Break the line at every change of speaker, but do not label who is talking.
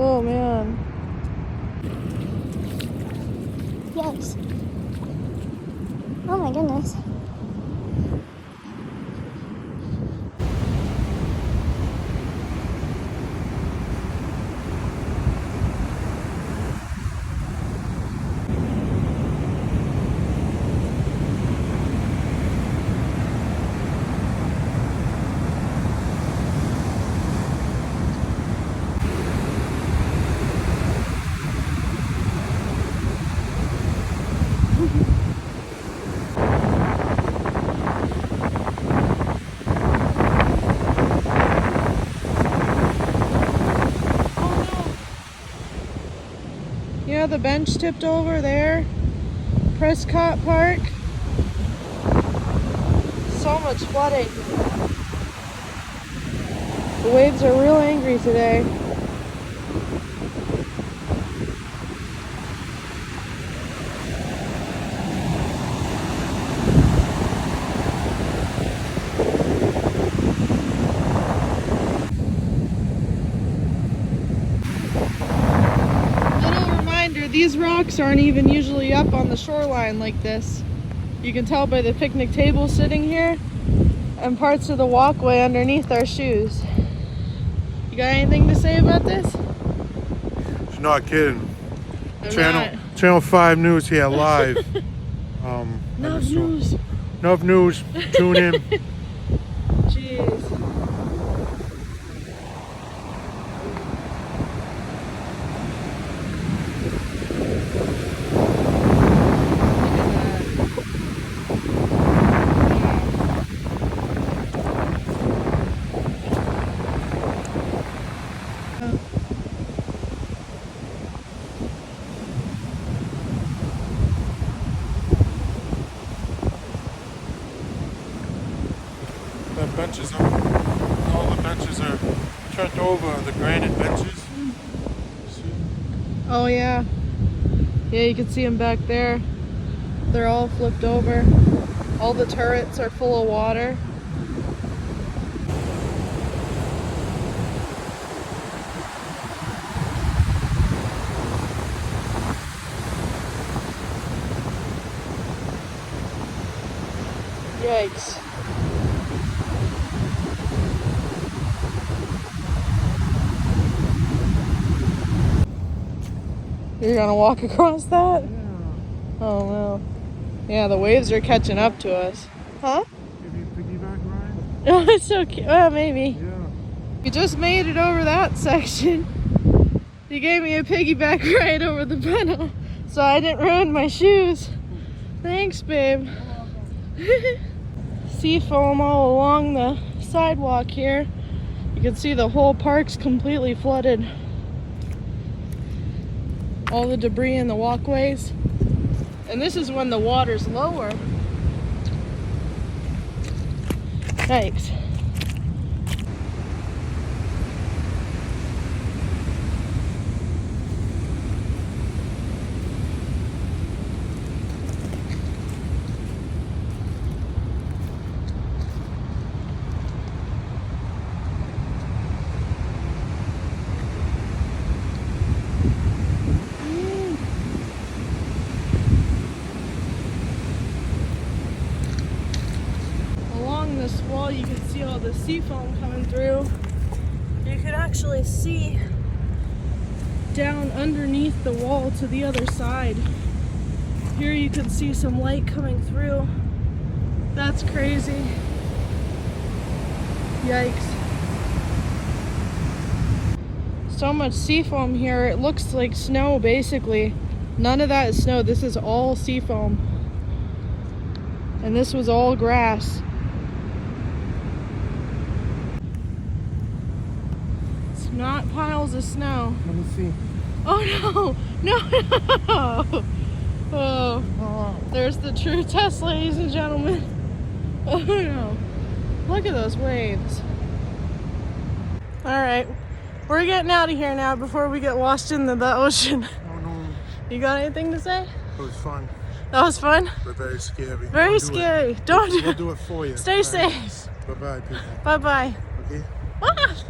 Oh man.
Yes. Oh my goodness.
Yeah, the bench tipped over there. Prescott Park. So much flooding. The waves are real angry today. Little reminder, these rocks aren't even usually up on the shoreline like this. You can tell by the picnic table sitting here and parts of the walkway underneath our shoes. You got anything to say about this?
She's not kidding.
I'm
Channel 5 News here live.
not. News.
Enough news. Tune in.
Jeez.
The benches are, all the benches are turned over, the granite benches. See?
Oh yeah. Yeah, you can see them back there. They're all flipped over. All the turrets are full of water. Yikes. You're gonna walk across that?
Yeah.
Oh no. Yeah, the waves are catching up to us. Huh?
Give you a piggyback ride?
Oh, it's so cute. Well, maybe.
Yeah.
You just made it over that section. You gave me a piggyback ride over the funnel, so I didn't ruin my shoes. Thanks, babe. Sea foam all along the sidewalk here. You can see the whole park's completely flooded. All the debris in the walkways. And this is when the water's lower. Yikes. This wall, you can see all the sea foam coming through. You can actually see down underneath the wall to the other side. Here you can see some light coming through. That's crazy. Yikes. So much sea foam here, it looks like snow basically. None of that is snow, this is all sea foam. And this was all grass. Not piles of snow.
Let me see.
Oh no! No! Oh, there's the true test, ladies and gentlemen. Oh no. Look at those waves. Alright, we're getting out of here now before we get washed into the ocean.
Oh no.
You got anything to say?
It was fun,
That was fun?
but very scary.
Very
Don't do
scary.
it.
Don't do
We'll
it.
do it for you.
Stay safe.
Bye-bye, people.
Bye-bye.
Okay?
Ah!